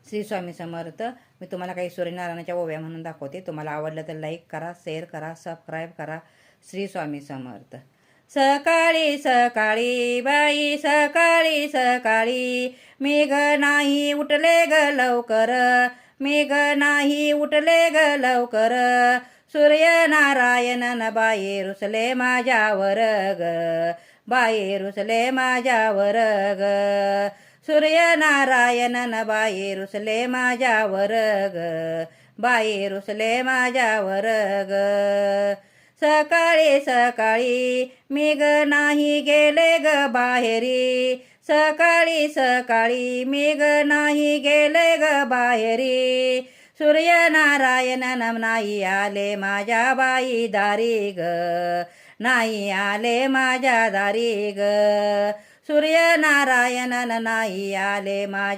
श्री स्वामी समर्थ. मी तुम्हाला काही सूर्यनारायणाच्या ओव्या म्हणून दाखवते. तुम्हाला आवडलं तर लाईक करा, शेअर करा, सबस्क्राईब करा. श्री स्वामी समर्थ. सकाळी सकाळी बाई सकाळी सकाळी मेघ नाही उठले ग लवकर, मेघ नाही उठले ग लवकर, सूर्यनारायण न बाई रुसले माझ्यावर ग, बाई रुसले माझ्यावर ग, सूर्यनारायण न बाई रुसले माझ्यावर ग, बाई रुसले माझ्यावर ग. सकाळी सकाळी मेघ नाही गेले ग बाहेरी, सकाळी सकाळी मेघ नाही गेले ग बाहेरी, सूर्यनारायण नाही आले माझ्या बाई दारी ग, नाही आले माझ्या दारी ग, सूर्यनारायण नाही आले माझ्या